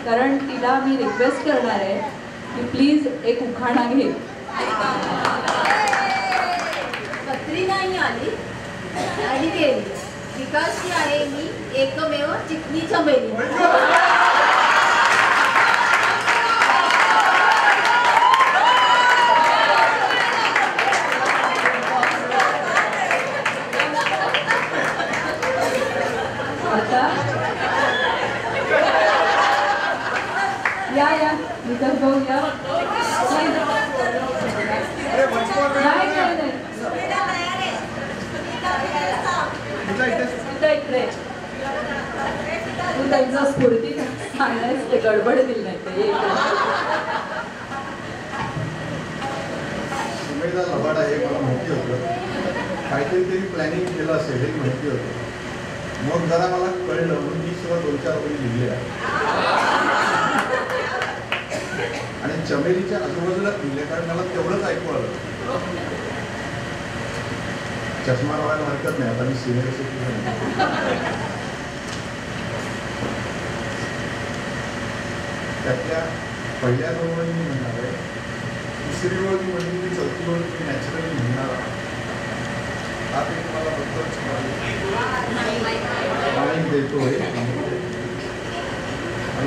कारण तिला मी रिक्वेस्ट करणार आहे की प्लीज एक उखाणा घे. पत्री नाही आली आणि गेली विकासची आहे मी एकमेव चिकनी चमेली. या या विकास भाऊ या. तू त्यांचा स्फूर्ती सांगण्यास ते गडबड दिली नाही ते. सुमेधा लबाड आहे मला माहिती होतं. काहीतरी तरी प्लॅनिंग केलं असेल हे माहिती होतं. मग जरा मला कळलं म्हणून मी सुद्धा 2-4 ओळी लिहिल्या आणि चमेलीच्या आजूबाजूला लिहिले कारण मला तेवढंच ऐकू आलं. चष्मा लावायला हरकत नाही आता मी सिनियर सिटीजन. त्यातल्या पहिल्या 2 ओळी मी म्हणणार आहे. दुसरी ओळ मी म्हणजे मी 4थी ओळ मी नॅचरली म्हणणार आहे. हा एक मला बद्दल देतोय मला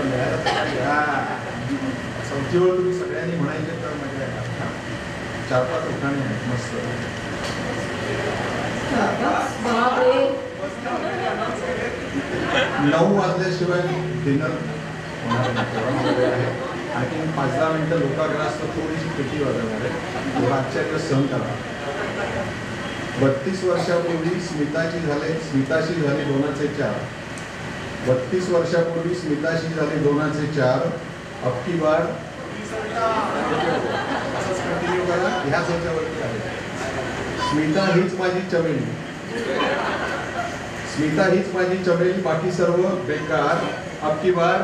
मिळायला. 4थी ओळ तुम्ही सगळ्यांनी म्हणायचे तर म्हणजे 4-5 उखाणे आहेत मस्त. 9 वाजल्याशिवाय डिनर होणार आहे. आणखी 5-10 मिनिटं लोकाग्रास थोडीशी पेटी वाजवणार आहे. तेव्हा आजच्या दिवस सहन करा. 32 वर्षापूर्वी स्मिताशी झाले 2चे 4. 32 वर्षापूर्वी स्मिताशी झाले 2चे 4. अबकी बार असंच कंटिन्यू करा. ह्याच ह्याच्यावरती आहे. स्मिता हीच माझी चमेली. स्मिता हीच माझी चमेली बाकी सर्व बेकार. अबकी बार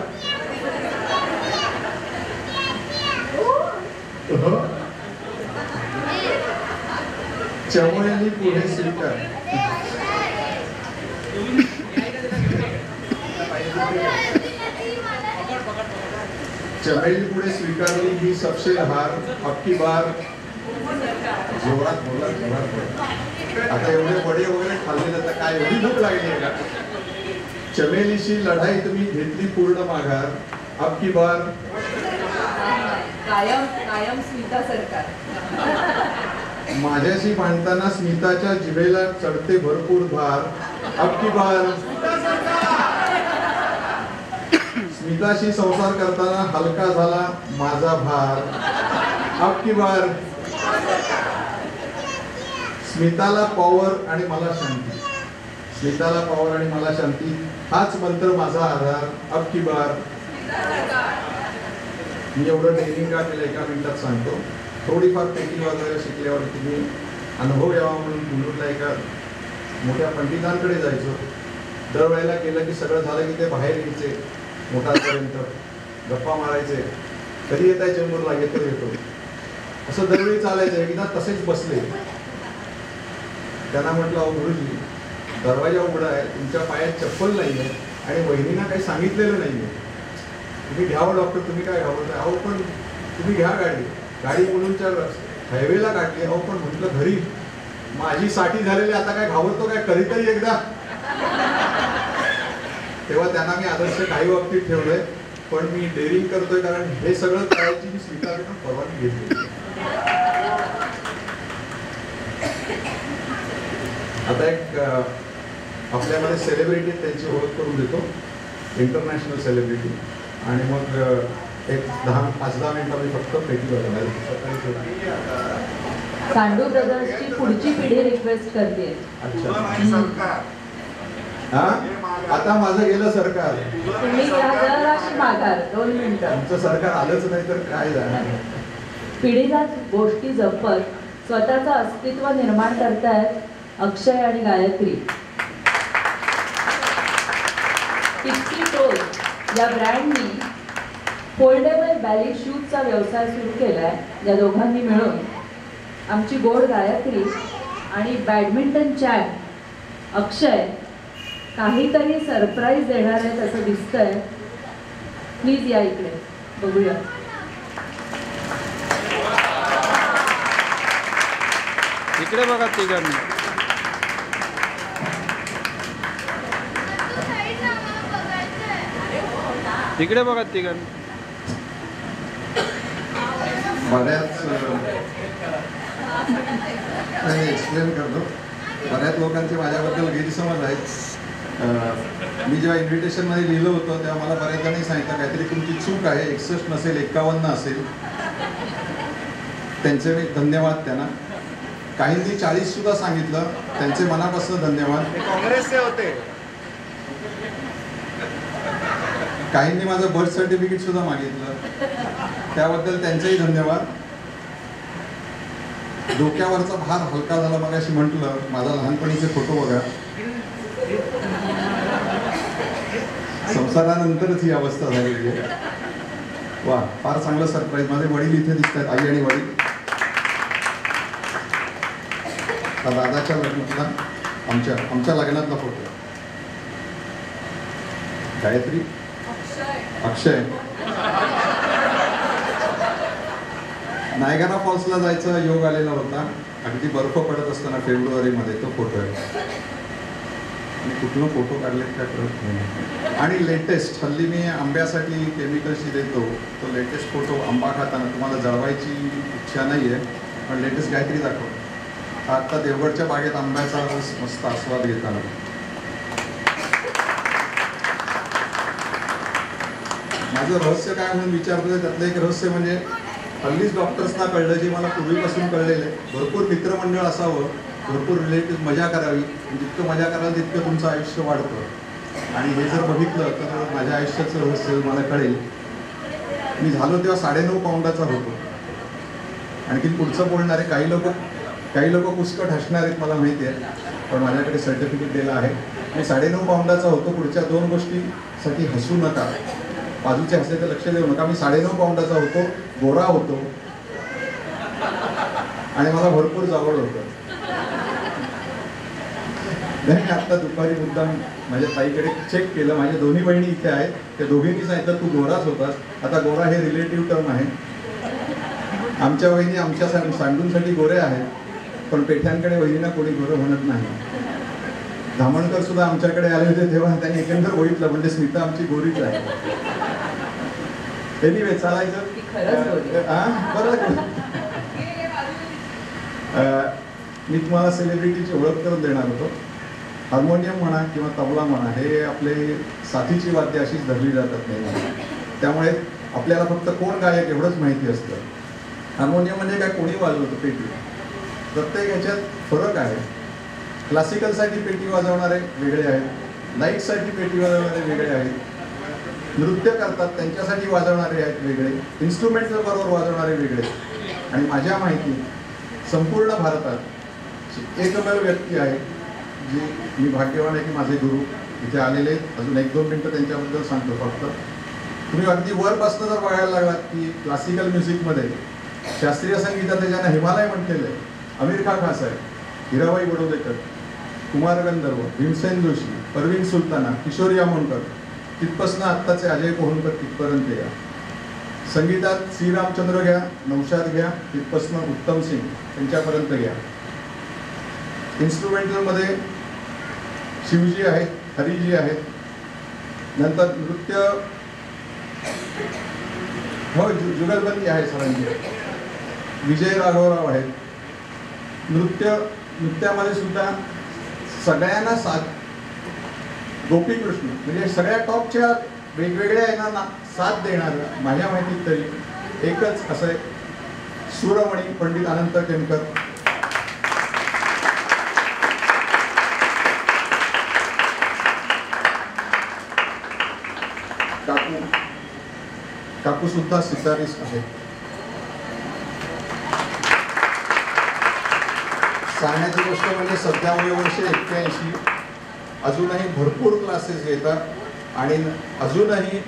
चमेली पुढे स्वीकार. चमेली पुढे स्वीकारली ही सबसे हार. अबकी बार जोरात बोला जोरात बोला. आता एवढे वडे वगैरे खाल्ले तर काय एवढी भूक लागली आहे का? चमेलीशी लढाईत मी घेतली पूर्ण माघार. अबकी बार कायम कायम स्मिता सरकार. माझ्याशी भांडताना स्मिताच्या जिभेला चढते भरपूर धार. अबकी बार स्मिताशी संसार करताना हलका झाला माझा भार. अबकी बार स्मिताला पॉवर आणि मला शांती. स्मिताला पॉवर आणि मला शांती, हाच मंत्र माझा आधार. अब की बार. मी एवढं ट्रेनिंग का केलं एका मिनिटात सांगतो. थोडीफार पेटी वाजवायला शिकल्यावर तुम्ही अनुभव यावा म्हणून कुंडूरला एका मोठ्या पंडितांकडे जायचो. दरवेळेला केलं की सगळं झालं की ते बाहेर यायचे मोठापर्यंत, गप्पा मारायचे, कधी येत आहे चेंबूरला, येतो. असं दरवेळी चालायचं. एकदा तसेच बसले. त्यांना म्हटलं, अहो गुरुजी, दरवाजा उघडा आहे, तुमच्या पायात चप्पल नाही आहे आणि वहिनींना काही सांगितलेलं नाही आहे, तुम्ही घ्यावं डॉक्टर, तुम्ही काय घाबरताय? अहो पण तुम्ही घ्या गाडी मुलूंच्या हायवेला काढली. अहो पण म्हटलं घरी माझी साठी झालेली, आता काय घाबरतो काय, कधीतरी एकदा. तेव्हा त्यांना मी आदर्श काही बाबतीत ठेवलंय, पण मी डेअरिंग करतोय कारण हे सगळं करायची मी स्वीकारतो, परवानगी घेतली. आता एक आपल्यामध्ये सेलिब्रिटी त्यांची ओळख करून देतो, इंटरनॅशनल सेलिब्रिटी. आणि मग एक 5-10 मिनिटं मी फक्त पेटी वाजवणार. सांडू ब्रदर्सची पुढची पिढी रिक्वेस्ट करते. अच्छा. हा, आता माझं गेलं सरकार. तुम्ही जराशी माघार 2 मिनिटं. आमचं सरकार आलंच नाही तर काय जाणार. पिढीजात गोष्टी जपत स्वतःचं अस्तित्व निर्माण करतायत अक्षय आणि गायत्री. टिक्की टोज या ब्रँडनी फोल्डेबल बॅली शूजचा व्यवसाय सुरू केलाय. या दोघांनी मिळून आमची गोड गायत्री आणि बॅडमिंटन चॅम्प अक्षय काहीतरी सरप्राईज देणार आहेत असं दिसतंय. प्लीज या इकडे बघूया. इकडे बघा तिघांनी. इकडे बघा तिघांनी. बऱ्याच एक्सप्लेन करतो. बऱ्याच लोकांचे माझ्याबद्दल गैरसमज आहेत. मी जेव्हा इन्व्हिटेशनमध्ये लिहिलं होतं तेव्हा मला बऱ्याच जणांनी सांगितलं काहीतरी तुमची चूक आहे, 61 नसेल 51 असेल. त्यांचे मी धन्यवाद त्यांना. काहींनी 40 सुद्धा सांगितलं, त्यांचे मनापासून धन्यवाद. काँग्रेसचे होते. काहींनी माझं बर्थ सर्टिफिकेट सुद्धा मागितलं, त्याबद्दल त्यांचेही धन्यवाद. डोक्यावरचा भार हलका झाला मग अशी म्हटलं. माझा लहानपणीचे फोटो बघा. संसारानंतरच ही अवस्था झालेली आहे. वा, फार चांगलं सरप्राईज. माझे वडील इथे दिसतात, आई आणि वडील. दादाच्या लग्नातला आमच्या लग्नातला फोटो. गायत्री, अक्षय. नायगारा फॉल्सला जायचा योग आलेला होता. अगदी बर्फ पडत असताना फेब्रुवारीमध्ये तो फोटो आहे. आणि कुठलं फोटो काढले काय कळत नाही. आणि लेटेस्ट हल्ली मी आंब्यासाठी केमिकल्सची देतो, तो लेटेस्ट फोटो आंबा खाताना. तुम्हाला जळवायची इच्छा नाही आहे, पण लेटेस्ट काहीतरी दाखव. आता देवगडच्या बागेत आंब्याचा रस मस्त आस्वाद घेताना. माझं रहस्य काय म्हणून विचारतोय, त्यातलं एक रहस्य म्हणजे हल्लीच डॉक्टर्सना कळलं, जे मला पूर्वीपासून कळलेलं आहे. भरपूर मित्रमंडळ असावं, भरपूर रिलेटिव्ह, मजा करावी. जितकं मजा कराल तितकं तुमचं आयुष्य वाढतं. आणि हे जर बघितलं तर माझ्या आयुष्याचं रहस्य मला कळेल. मी झालो तेव्हा 9.5 पाऊंडाचा होतो. आणखी पुढचं बोलणार आहे. काही लोक पुष्कळ हसणार आहेत मला माहिती आहे, पण माझ्याकडे सर्टिफिकेट दिलं आहे. मी 9.5 पाऊंडाचा होतो. पुढच्या 2 गोष्टीसाठी हसू नका, बाजूचे हसायचं लक्ष देऊ नका. मी 9.5 पाऊंडाचा होतो, गोरा होतो आणि मला भरपूर जावळ होतं. नाही, आता दुपारी मुद्दाम माझ्या ताईकडे चेक केलं. माझ्या दोन्ही बहिणी इथे आहेत. त्या दोघींनी सांगितलं तू गोराच होतास. आता गोरा हे रिलेटिव्ह टर्म आहे. आमच्या वहिनी आमच्या सांडूंसाठी गोरे आहेत, पण पेठ्यांकडे वहिनींना कोणी गोरं म्हणत नाही. धामणकर सुद्धा आमच्याकडे आले होते तेव्हा त्यांनी एकंदर बघितलं, म्हणजे स्मिता आमची गोरीच आहे. एनिवे, चालायचं. बरं, मी तुम्हाला सेलिब्रिटीची ओळख करून देणार होतो. हार्मोनियम म्हणा किंवा तबला म्हणा, हे आपले साथीची वाद्य अशीच धरली जातात नाही. त्यामुळे आपल्याला फक्त कोण गायक एवढंच माहिती असतं. हार्मोनियम म्हणजे काय, कोणी वाजवतं, पेटी. प्रत्येक ह्याच्यात फरक आहे. क्लासिकलसाठी पेटी वाजवणारे वेगळे आहेत, लाईटसाठी पेटी वाजवणारे वेगळे आहेत, नृत्य करतात त्यांच्यासाठी वाजवणारे आहेत वेगळे, इन्स्ट्रुमेंटल बरोबर वाजवणारे वेगळे. आणि माझ्या माहिती संपूर्ण भारतात एकमेव व्यक्ती आहे जी मी भाग्यवान आहे की माझे गुरु इथे आलेले आहेत. अजून 1-2 मिनटं त्यांच्याबद्दल सांगतो फक्त. तुम्ही अगदी वरपासून जर बघायला लागलात की क्लासिकल म्युझिकमध्ये शास्त्रीय संगीतात ज्यांना हिमालय म्हटलेलं आहे, आमिर खान साहेब, हिराबाई बडोदेकर, कुमार गंधर्व, भीमसेन जोशी, परवीन सुलताना, किशोरी आमोणकर, तिथपासून आत्ताचे अजय कोहनकर तिथपर्यंत या. संगीतात सी रामचंद्र घ्या, नौशाद घ्या, तिथपासून उत्तम सिंग त्यांच्यापर्यंत घ्या. इन्स्ट्रुमेंटलमध्ये शिवजी आहेत, हरिजी आहेत. नंतर नृत्य हो जुगलबंदी आहे सरांची, विजय राघवराव आहेत. नृत्यामध्ये सुद्धा सगळ्यांना साथ, गोपीकृष्ण म्हणजे सगळ्या टॉपच्या वेगवेगळ्या यांना साथ देणारं माझ्या माहितीत तरी एकच असं आहे, सूरमणी पंडित अनंत टेमकर. काकू सुद्धा सितारिस्ट आहेत. सांगण्याची गोष्ट म्हणजे सध्या वर्ष 81, अजूनही भरपूर क्लासेस घेतात आणि अजूनही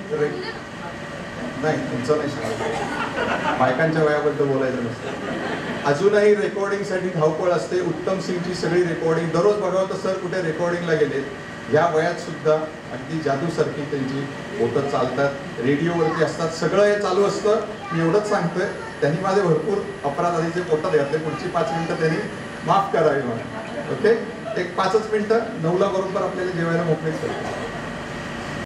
नाही तुमचं नाही सांगत, बायकांच्या वयाबद्दल बोलायचं नसतं. अजूनही रेकॉर्डिंगसाठी धावपळ असते. उत्तम सिंगची सगळी रेकॉर्डिंग दररोज बघावं तर सर कुठे रेकॉर्डिंगला गेले. या वयात सुद्धा अगदी जादूसारखी त्यांची बोटं चालतात, रेडिओवरती असतात, सगळं हे चालू असतं. मी एवढंच सांगतोय, त्यांनी माझे भरपूर अपराध आधीचे पोटात घातले. पुढची 5 मिनिटं त्यांनी माफ करावी मला. ओके, एक 5च मिनिटं 9ला बरोबर आपल्याला जेवायला मोकळीच करतो.